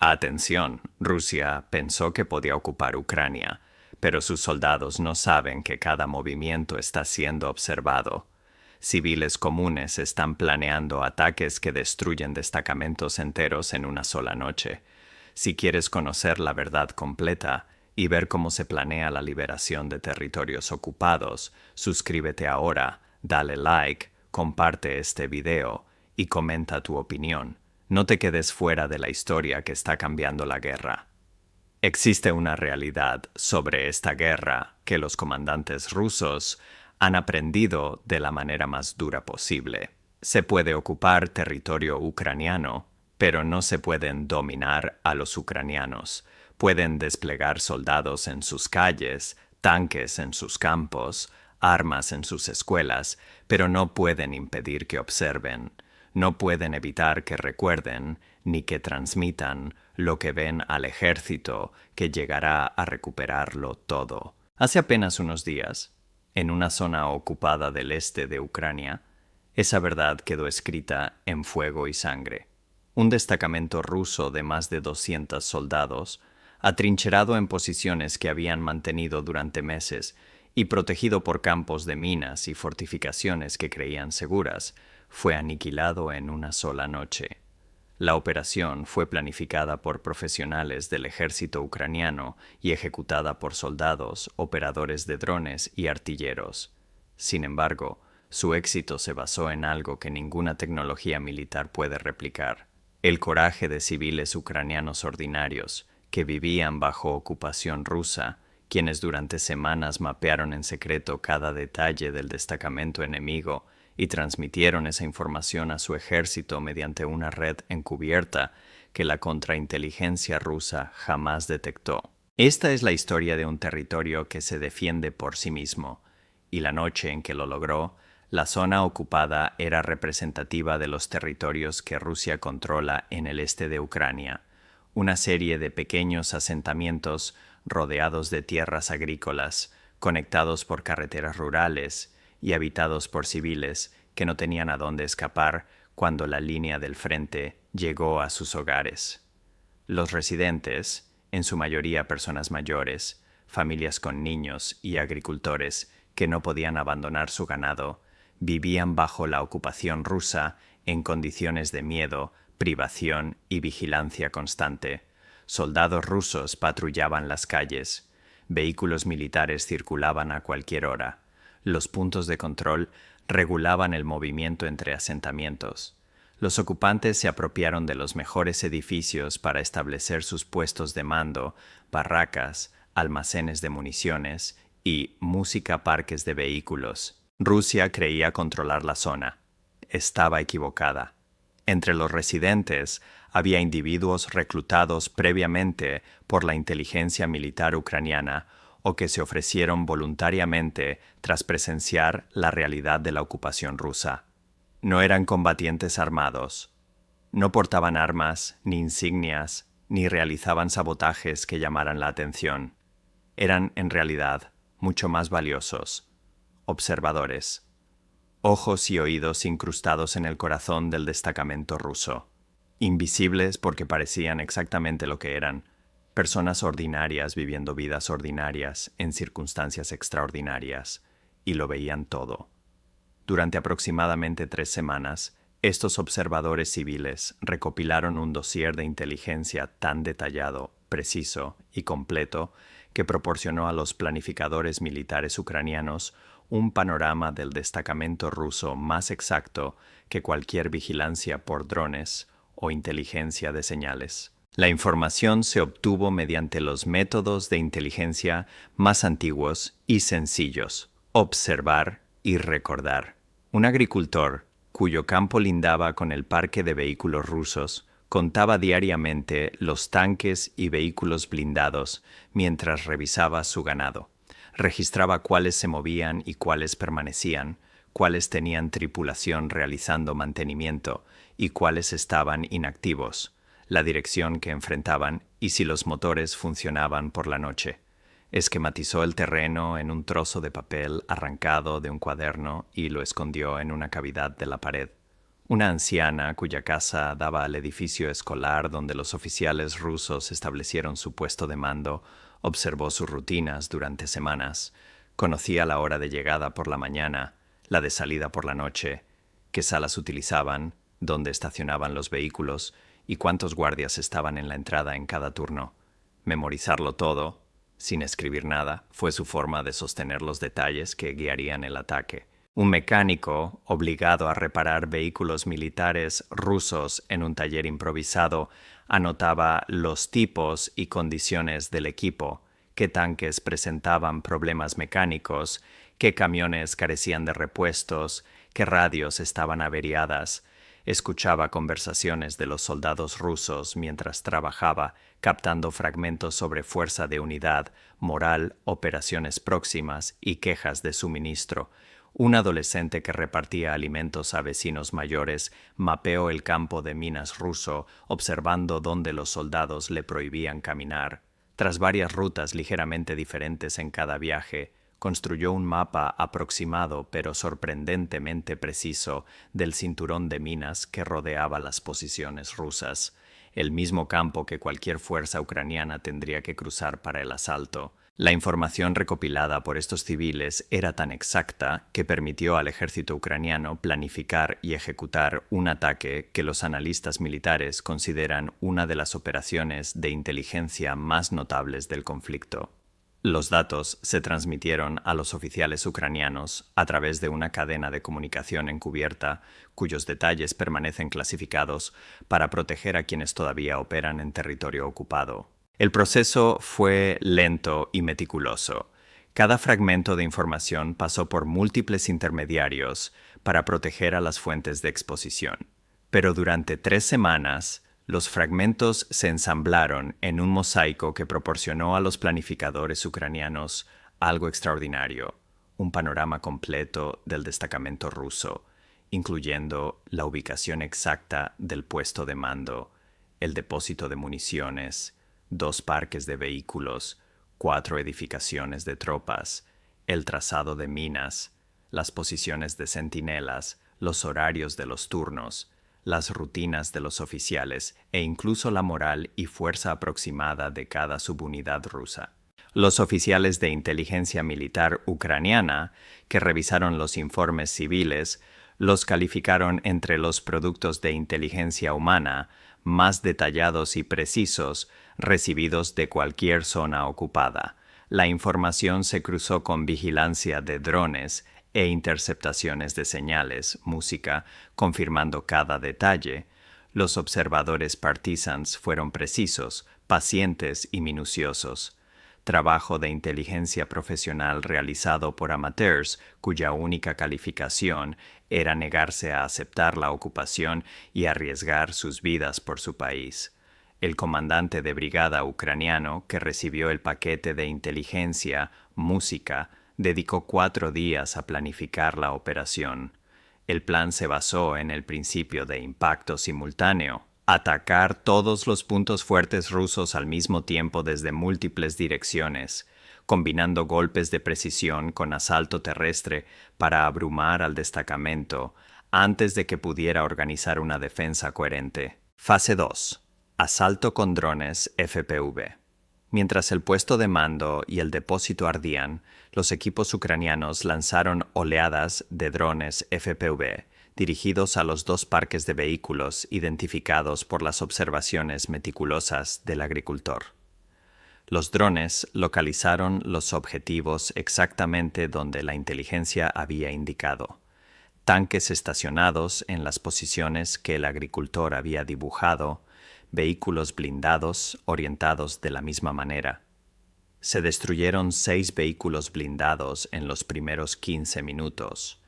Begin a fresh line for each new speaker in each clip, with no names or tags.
Atención, Rusia pensó que podía ocupar Ucrania, pero sus soldados no saben que cada movimiento está siendo observado. Civiles comunes están planeando ataques que destruyen destacamentos enteros en una sola noche. Si quieres conocer la verdad completa y ver cómo se planea la liberación de territorios ocupados, suscríbete ahora, dale like, comparte este video y comenta tu opinión. No te quedes fuera de la historia que está cambiando la guerra. Existe una realidad sobre esta guerra que los comandantes rusos han aprendido de la manera más dura posible. Se puede ocupar territorio ucraniano, pero no se pueden dominar a los ucranianos. Pueden desplegar soldados en sus calles, tanques en sus campos, armas en sus escuelas, pero no pueden impedir que observen. No pueden evitar que recuerden ni que transmitan lo que ven al ejército que llegará a recuperarlo todo. Hace apenas unos días, en una zona ocupada del este de Ucrania, esa verdad quedó escrita en fuego y sangre. Un destacamento ruso de más de 200 soldados, atrincherado en posiciones que habían mantenido durante meses y protegido por campos de minas y fortificaciones que creían seguras, fue aniquilado en una sola noche. La operación fue planificada por profesionales del ejército ucraniano y ejecutada por soldados, operadores de drones y artilleros. Sin embargo, su éxito se basó en algo que ninguna tecnología militar puede replicar: el coraje de civiles ucranianos ordinarios que vivían bajo ocupación rusa, quienes durante semanas mapearon en secreto cada detalle del destacamento enemigo y transmitieron esa información a su ejército mediante una red encubierta que la contrainteligencia rusa jamás detectó. Esta es la historia de un territorio que se defiende por sí mismo, y la noche en que lo logró, la zona ocupada era representativa de los territorios que Rusia controla en el este de Ucrania, una serie de pequeños asentamientos rodeados de tierras agrícolas, conectados por carreteras rurales y habitados por civiles que no tenían a dónde escapar cuando la línea del frente llegó a sus hogares. Los residentes, en su mayoría personas mayores, familias con niños y agricultores que no podían abandonar su ganado, vivían bajo la ocupación rusa en condiciones de miedo, privación y vigilancia constante. Soldados rusos patrullaban las calles, vehículos militares circulaban a cualquier hora. Los puntos de control regulaban el movimiento entre asentamientos. Los ocupantes se apropiaron de los mejores edificios para establecer sus puestos de mando, barracas, almacenes de municiones y música-parques de vehículos. Rusia creía controlar la zona. Estaba equivocada. Entre los residentes había individuos reclutados previamente por la inteligencia militar ucraniana o que se ofrecieron voluntariamente tras presenciar la realidad de la ocupación rusa. No eran combatientes armados. No portaban armas, ni insignias, ni realizaban sabotajes que llamaran la atención. Eran, en realidad, mucho más valiosos: observadores. Ojos y oídos incrustados en el corazón del destacamento ruso. Invisibles porque parecían exactamente lo que eran: personas ordinarias viviendo vidas ordinarias en circunstancias extraordinarias, y lo veían todo. Durante aproximadamente 3 semanas, estos observadores civiles recopilaron un dossier de inteligencia tan detallado, preciso y completo que proporcionó a los planificadores militares ucranianos un panorama del destacamento ruso más exacto que cualquier vigilancia por drones o inteligencia de señales. La información se obtuvo mediante los métodos de inteligencia más antiguos y sencillos: observar y recordar. Un agricultor, cuyo campo lindaba con el parque de vehículos rusos, contaba diariamente los tanques y vehículos blindados mientras revisaba su ganado. Registraba cuáles se movían y cuáles permanecían, cuáles tenían tripulación realizando mantenimiento y cuáles estaban inactivos, la dirección que enfrentaban y si los motores funcionaban por la noche. Esquematizó el terreno en un trozo de papel arrancado de un cuaderno y lo escondió en una cavidad de la pared. Una anciana cuya casa daba al edificio escolar donde los oficiales rusos establecieron su puesto de mando, observó sus rutinas durante semanas. Conocía la hora de llegada por la mañana, la de salida por la noche, qué salas utilizaban, dónde estacionaban los vehículos y cuántos guardias estaban en la entrada en cada turno. Memorizarlo todo, sin escribir nada, fue su forma de sostener los detalles que guiarían el ataque. Un mecánico, obligado a reparar vehículos militares rusos en un taller improvisado, anotaba los tipos y condiciones del equipo, qué tanques presentaban problemas mecánicos, qué camiones carecían de repuestos, qué radios estaban averiadas. Escuchaba conversaciones de los soldados rusos mientras trabajaba, captando fragmentos sobre fuerza de unidad, moral, operaciones próximas y quejas de suministro. Un adolescente que repartía alimentos a vecinos mayores mapeó el campo de minas ruso, observando dónde los soldados le prohibían caminar. Tras varias rutas ligeramente diferentes en cada viaje, construyó un mapa aproximado pero sorprendentemente preciso del cinturón de minas que rodeaba las posiciones rusas, el mismo campo que cualquier fuerza ucraniana tendría que cruzar para el asalto. La información recopilada por estos civiles era tan exacta que permitió al ejército ucraniano planificar y ejecutar un ataque que los analistas militares consideran una de las operaciones de inteligencia más notables del conflicto. Los datos se transmitieron a los oficiales ucranianos a través de una cadena de comunicación encubierta, cuyos detalles permanecen clasificados para proteger a quienes todavía operan en territorio ocupado. El proceso fue lento y meticuloso. Cada fragmento de información pasó por múltiples intermediarios para proteger a las fuentes de exposición. Pero durante 3 semanas, los fragmentos se ensamblaron en un mosaico que proporcionó a los planificadores ucranianos algo extraordinario, un panorama completo del destacamento ruso, incluyendo la ubicación exacta del puesto de mando, el depósito de municiones, 2 parques de vehículos, 4 edificaciones de tropas, el trazado de minas, las posiciones de centinelas, los horarios de los turnos, las rutinas de los oficiales e incluso la moral y fuerza aproximada de cada subunidad rusa. Los oficiales de inteligencia militar ucraniana, que revisaron los informes civiles, los calificaron entre los productos de inteligencia humana más detallados y precisos recibidos de cualquier zona ocupada. La información se cruzó con vigilancia de drones e interceptaciones de señales, música, confirmando cada detalle. Los observadores partisans fueron precisos, pacientes y minuciosos. Trabajo de inteligencia profesional realizado por amateurs, cuya única calificación era negarse a aceptar la ocupación y arriesgar sus vidas por su país. El comandante de brigada ucraniano, que recibió el paquete de inteligencia, música, dedicó 4 días a planificar la operación. El plan se basó en el principio de impacto simultáneo, atacar todos los puntos fuertes rusos al mismo tiempo desde múltiples direcciones, combinando golpes de precisión con asalto terrestre para abrumar al destacamento antes de que pudiera organizar una defensa coherente. Fase 2. Asalto con drones FPV. Mientras el puesto de mando y el depósito ardían, los equipos ucranianos lanzaron oleadas de drones FPV dirigidos a los 2 parques de vehículos identificados por las observaciones meticulosas del agricultor. Los drones localizaron los objetivos exactamente donde la inteligencia había indicado. Tanques estacionados en las posiciones que el agricultor había dibujado, vehículos blindados orientados de la misma manera. Se destruyeron 6 vehículos blindados en los primeros 15 minutos.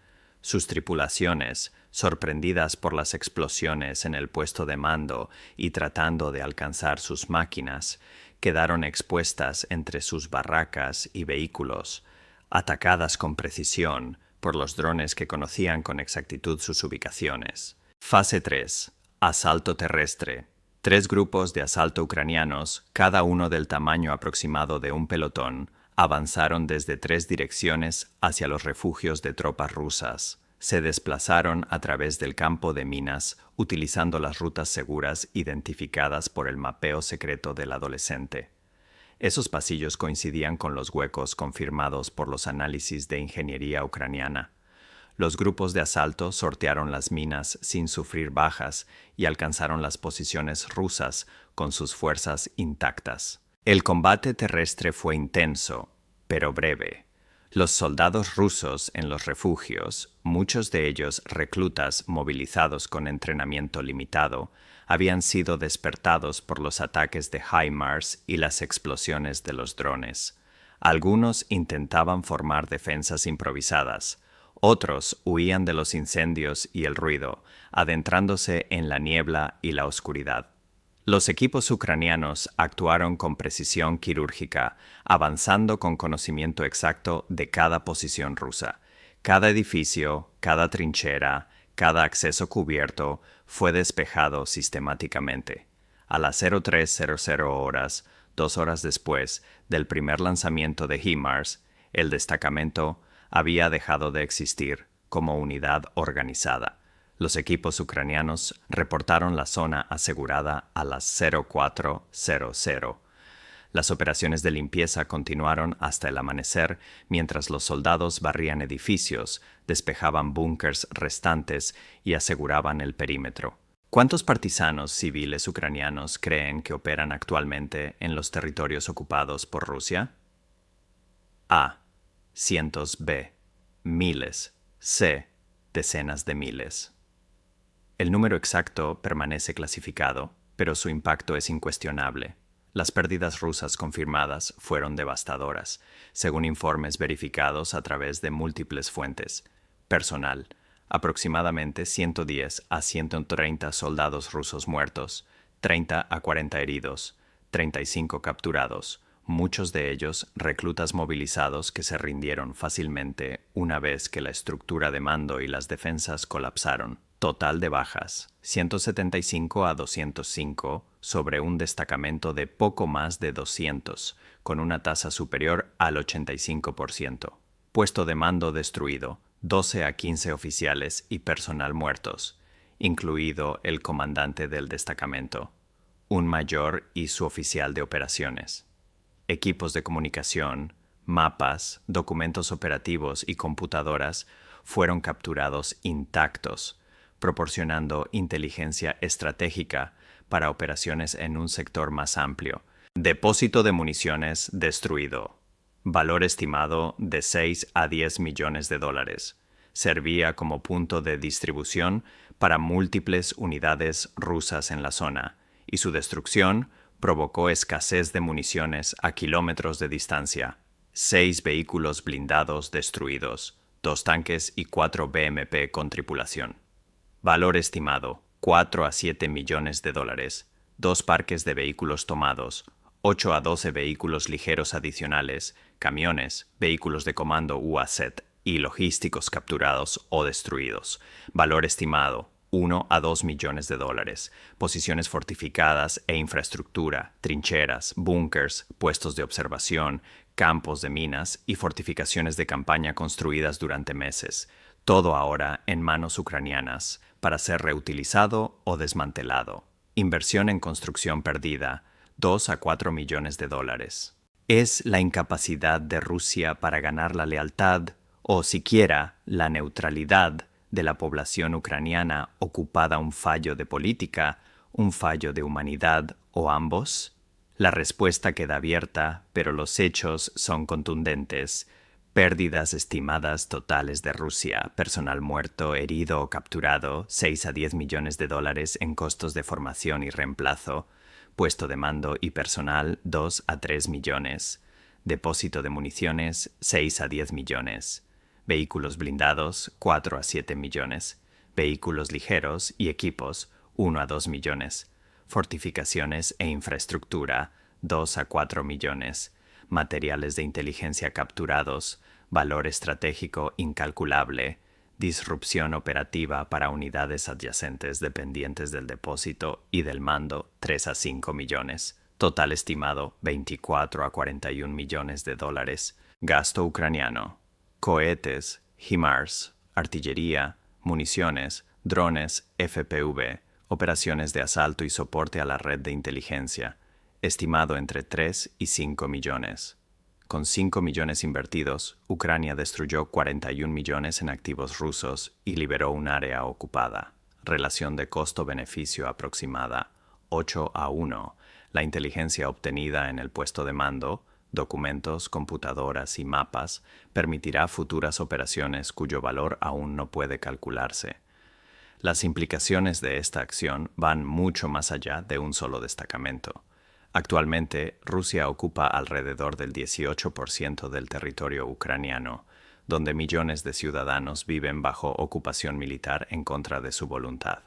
Sus tripulaciones, sorprendidas por las explosiones en el puesto de mando y tratando de alcanzar sus máquinas, quedaron expuestas entre sus barracas y vehículos, atacadas con precisión por los drones que conocían con exactitud sus ubicaciones. Fase 3. Asalto terrestre. 3 grupos de asalto ucranianos, cada uno del tamaño aproximado de un pelotón, avanzaron desde 3 direcciones hacia los refugios de tropas rusas, se desplazaron a través del campo de minas utilizando las rutas seguras identificadas por el mapeo secreto del adolescente. Esos pasillos coincidían con los huecos confirmados por los análisis de ingeniería ucraniana. Los grupos de asalto sortearon las minas sin sufrir bajas y alcanzaron las posiciones rusas con sus fuerzas intactas. El combate terrestre fue intenso, pero breve. Los soldados rusos en los refugios, muchos de ellos reclutas movilizados con entrenamiento limitado, habían sido despertados por los ataques de HIMARS y las explosiones de los drones. Algunos intentaban formar defensas improvisadas. Otros huían de los incendios y el ruido, adentrándose en la niebla y la oscuridad. Los equipos ucranianos actuaron con precisión quirúrgica, avanzando con conocimiento exacto de cada posición rusa. Cada edificio, cada trinchera, cada acceso cubierto fue despejado sistemáticamente. A las 03:00 horas, 2 horas después del primer lanzamiento de HIMARS, el destacamento había dejado de existir como unidad organizada. Los equipos ucranianos reportaron la zona asegurada a las 04:00. Las operaciones de limpieza continuaron hasta el amanecer mientras los soldados barrían edificios, despejaban búnkers restantes y aseguraban el perímetro. ¿Cuántos partisanos civiles ucranianos creen que operan actualmente en los territorios ocupados por Rusia? A. Cientos. B. Miles. C. Decenas de miles. El número exacto permanece clasificado, pero su impacto es incuestionable. Las pérdidas rusas confirmadas fueron devastadoras, según informes verificados a través de múltiples fuentes. Personal: aproximadamente 110 a 130 soldados rusos muertos, 30 a 40 heridos, 35 capturados, muchos de ellos reclutas movilizados que se rindieron fácilmente una vez que la estructura de mando y las defensas colapsaron. Total de bajas: 175 a 205 sobre un destacamento de poco más de 200, con una tasa superior al 85%. Puesto de mando destruido: 12 a 15 oficiales y personal muertos, incluido el comandante del destacamento, un mayor y su oficial de operaciones. Equipos de comunicación, mapas, documentos operativos y computadoras fueron capturados intactos, proporcionando inteligencia estratégica para operaciones en un sector más amplio. Depósito de municiones destruido. Valor estimado de 6 a 10 millones de dólares. Servía como punto de distribución para múltiples unidades rusas en la zona, y su destrucción provocó escasez de municiones a kilómetros de distancia. 6 vehículos blindados destruidos, 2 tanques y 4 BMP con tripulación. Valor estimado: 4 a 7 millones de dólares. 2 parques de vehículos tomados, 8 a 12 vehículos ligeros adicionales, camiones, vehículos de comando UAZ y logísticos capturados o destruidos. Valor estimado: 1 a 2 millones de dólares. Posiciones fortificadas e infraestructura, trincheras, búnkers, puestos de observación, campos de minas y fortificaciones de campaña construidas durante meses. Todo ahora en manos ucranianas, para ser reutilizado o desmantelado. Inversión en construcción perdida: 2 a 4 millones de dólares. ¿Es la incapacidad de Rusia para ganar la lealtad o siquiera la neutralidad de la población ucraniana ocupada un fallo de política, un fallo de humanidad o ambos? La respuesta queda abierta, pero los hechos son contundentes. Pérdidas estimadas totales de Rusia: personal muerto, herido o capturado, 6 a 10 millones de dólares en costos de formación y reemplazo. Puesto de mando y personal: 2 a 3 millones. Depósito de municiones: 6 a 10 millones. Vehículos blindados: 4 a 7 millones. Vehículos ligeros y equipos: 1 a 2 millones. Fortificaciones e infraestructura: 2 a 4 millones. Materiales de inteligencia capturados: valor estratégico incalculable. Disrupción operativa para unidades adyacentes dependientes del depósito y del mando: 3 a 5 millones. Total estimado: 24 a 41 millones de dólares. Gasto ucraniano: cohetes, HIMARS, artillería, municiones, drones, FPV, operaciones de asalto y soporte a la red de inteligencia, estimado entre 3 y 5 millones. Con 5 millones invertidos, Ucrania destruyó 41 millones en activos rusos y liberó un área ocupada. Relación de costo-beneficio aproximada 8:1. La inteligencia obtenida en el puesto de mando, documentos, computadoras y mapas, permitirá futuras operaciones cuyo valor aún no puede calcularse. Las implicaciones de esta acción van mucho más allá de un solo destacamento. Actualmente, Rusia ocupa alrededor del 18% del territorio ucraniano, donde millones de ciudadanos viven bajo ocupación militar en contra de su voluntad.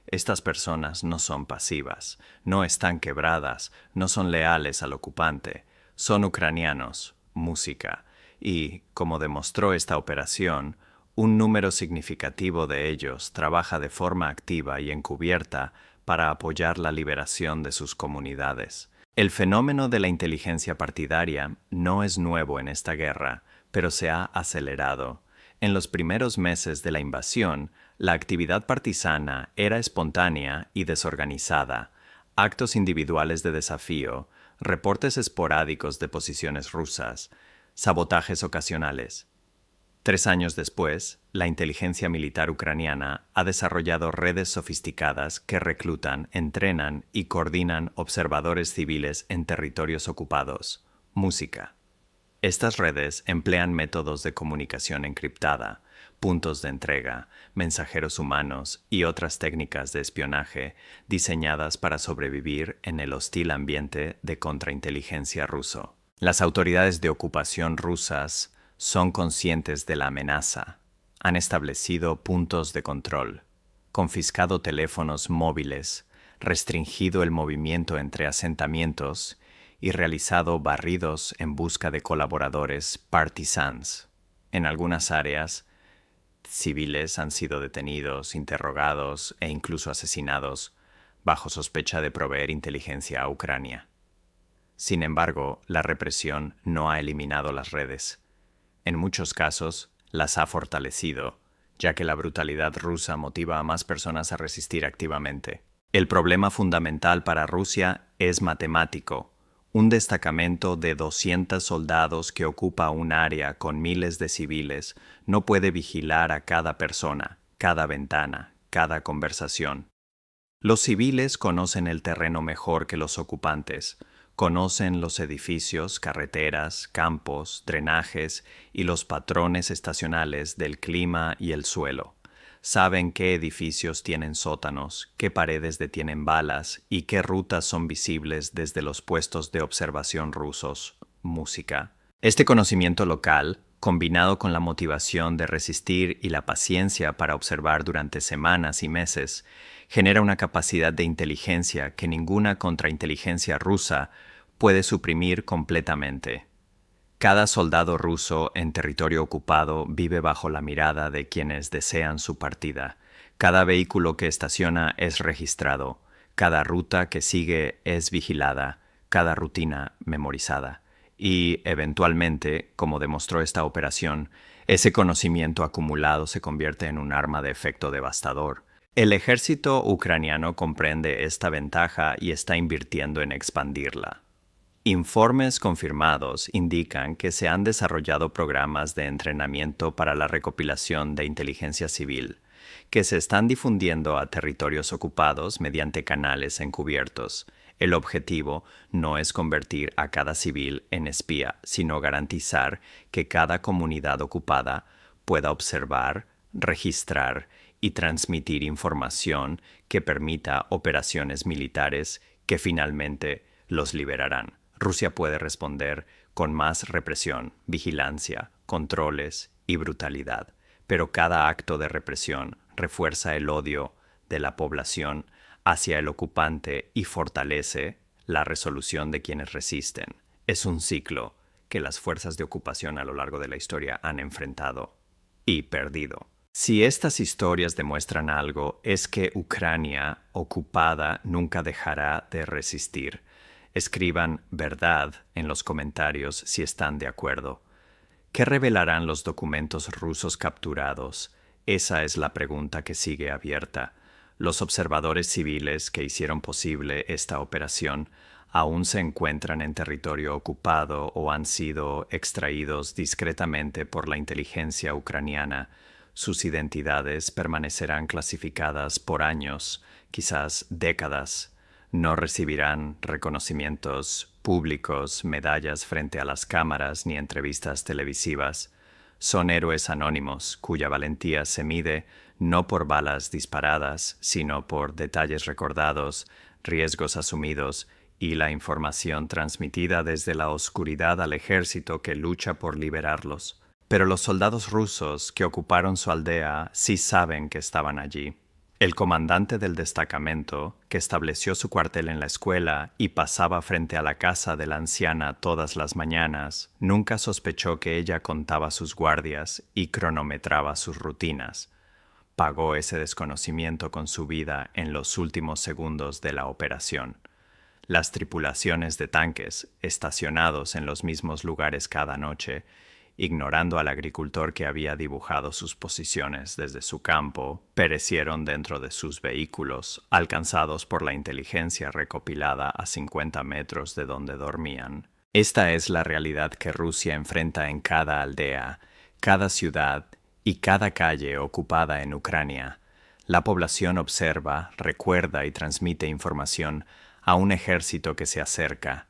Estas personas no son pasivas, no están quebradas, no son leales al ocupante, son ucranianos, música, y, como demostró esta operación, un número significativo de ellos trabaja de forma activa y encubierta para apoyar la liberación de sus comunidades. El fenómeno de la inteligencia partidaria no es nuevo en esta guerra, pero se ha acelerado. En los primeros meses de la invasión, la actividad partisana era espontánea y desorganizada. Actos individuales de desafío, reportes esporádicos de posiciones rusas, sabotajes ocasionales. 3 años después, la inteligencia militar ucraniana ha desarrollado redes sofisticadas que reclutan, entrenan y coordinan observadores civiles en territorios ocupados. Música. Estas redes emplean métodos de comunicación encriptada, puntos de entrega, mensajeros humanos y otras técnicas de espionaje diseñadas para sobrevivir en el hostil ambiente de contrainteligencia ruso. Las autoridades de ocupación rusas son conscientes de la amenaza. Han establecido puntos de control, confiscado teléfonos móviles, restringido el movimiento entre asentamientos y realizado barridos en busca de colaboradores partisans. En algunas áreas, civiles han sido detenidos, interrogados e incluso asesinados bajo sospecha de proveer inteligencia a Ucrania. Sin embargo, la represión no ha eliminado las redes. En muchos casos, las ha fortalecido, ya que la brutalidad rusa motiva a más personas a resistir activamente. El problema fundamental para Rusia es matemático. Un destacamento de 200 soldados que ocupa un área con miles de civiles no puede vigilar a cada persona, cada ventana, cada conversación. Los civiles conocen el terreno mejor que los ocupantes. Conocen los edificios, carreteras, campos, drenajes y los patrones estacionales del clima y el suelo. Saben qué edificios tienen sótanos, qué paredes detienen balas y qué rutas son visibles desde los puestos de observación rusos. Música. Este conocimiento local, combinado con la motivación de resistir y la paciencia para observar durante semanas y meses, genera una capacidad de inteligencia que ninguna contrainteligencia rusa puede suprimir completamente. Cada soldado ruso en territorio ocupado vive bajo la mirada de quienes desean su partida. Cada vehículo que estaciona es registrado, cada ruta que sigue es vigilada, cada rutina memorizada. Y, eventualmente, como demostró esta operación, ese conocimiento acumulado se convierte en un arma de efecto devastador. El ejército ucraniano comprende esta ventaja y está invirtiendo en expandirla. Informes confirmados indican que se han desarrollado programas de entrenamiento para la recopilación de inteligencia civil, que se están difundiendo a territorios ocupados mediante canales encubiertos. El objetivo no es convertir a cada civil en espía, sino garantizar que cada comunidad ocupada pueda observar, registrar y transmitir información que permita operaciones militares que finalmente los liberarán. Rusia puede responder con más represión, vigilancia, controles y brutalidad, pero cada acto de represión refuerza el odio de la población hacia el ocupante y fortalece la resolución de quienes resisten. Es un ciclo que las fuerzas de ocupación a lo largo de la historia han enfrentado y perdido. Si estas historias demuestran algo, es que Ucrania ocupada nunca dejará de resistir. Escriban verdad en los comentarios si están de acuerdo. ¿Qué revelarán los documentos rusos capturados? Esa es la pregunta que sigue abierta. Los observadores civiles que hicieron posible esta operación aún se encuentran en territorio ocupado o han sido extraídos discretamente por la inteligencia ucraniana. Sus identidades permanecerán clasificadas por años, quizás décadas. No recibirán reconocimientos públicos, medallas frente a las cámaras ni entrevistas televisivas. Son héroes anónimos cuya valentía se mide no por balas disparadas, sino por detalles recordados, riesgos asumidos y la información transmitida desde la oscuridad al ejército que lucha por liberarlos. Pero los soldados rusos que ocuparon su aldea sí saben que estaban allí. El comandante del destacamento, que estableció su cuartel en la escuela y pasaba frente a la casa de la anciana todas las mañanas, nunca sospechó que ella contaba sus guardias y cronometraba sus rutinas. Pagó ese desconocimiento con su vida en los últimos segundos de la operación. Las tripulaciones de tanques, estacionados en los mismos lugares cada noche, ignorando al agricultor que había dibujado sus posiciones desde su campo, perecieron dentro de sus vehículos, alcanzados por la inteligencia recopilada a 50 metros de donde dormían. Esta es la realidad que Rusia enfrenta en cada aldea, cada ciudad y cada calle ocupada en Ucrania. La población observa, recuerda y transmite información a un ejército que se acerca.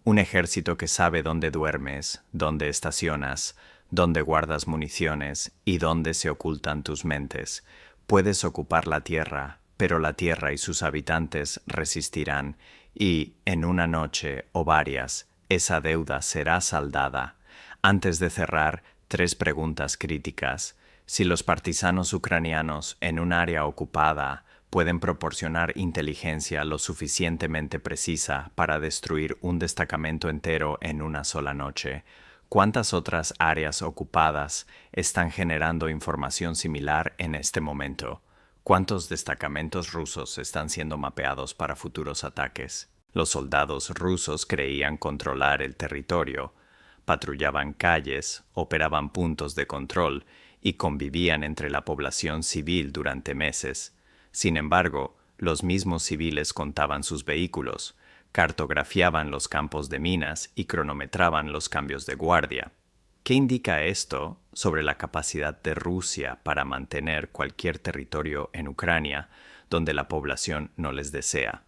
Un ejército que sabe dónde duermes, dónde estacionas, dónde guardas municiones y dónde se ocultan tus mentes. Puedes ocupar la tierra, pero la tierra y sus habitantes resistirán y, en una noche o varias, esa deuda será saldada. Antes de cerrar, 3 preguntas críticas. Si los partisanos ucranianos en un área ocupada pueden proporcionar inteligencia lo suficientemente precisa para destruir un destacamento entero en una sola noche, ¿cuántas otras áreas ocupadas están generando información similar en este momento? ¿Cuántos destacamentos rusos están siendo mapeados para futuros ataques? Los soldados rusos creían controlar el territorio, patrullaban calles, operaban puntos de control y convivían entre la población civil durante meses. Sin embargo, los mismos civiles contaban sus vehículos, cartografiaban los campos de minas y cronometraban los cambios de guardia. ¿Qué indica esto sobre la capacidad de Rusia para mantener cualquier territorio en Ucrania donde la población no les desea?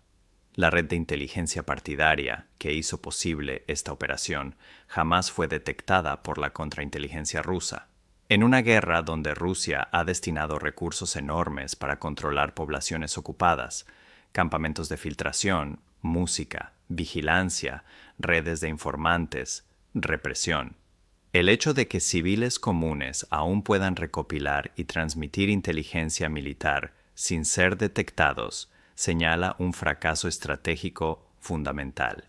La red de inteligencia partidaria que hizo posible esta operación jamás fue detectada por la contrainteligencia rusa. En una guerra donde Rusia ha destinado recursos enormes para controlar poblaciones ocupadas, campamentos de filtración, música, vigilancia, redes de informantes, represión. El hecho de que civiles comunes aún puedan recopilar y transmitir inteligencia militar sin ser detectados señala un fracaso estratégico fundamental.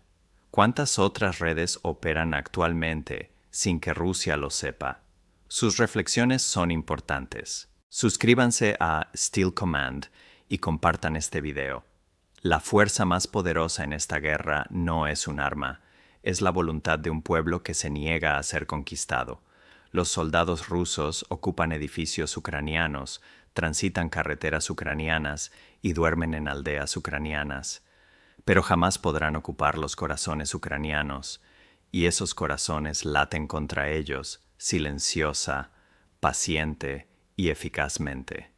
¿Cuántas otras redes operan actualmente sin que Rusia lo sepa? Sus reflexiones son importantes. Suscríbanse a Steel Command y compartan este video. La fuerza más poderosa en esta guerra no es un arma, es la voluntad de un pueblo que se niega a ser conquistado. Los soldados rusos ocupan edificios ucranianos, transitan carreteras ucranianas y duermen en aldeas ucranianas. Pero jamás podrán ocupar los corazones ucranianos, y esos corazones laten contra ellos, silenciosa, paciente y eficazmente.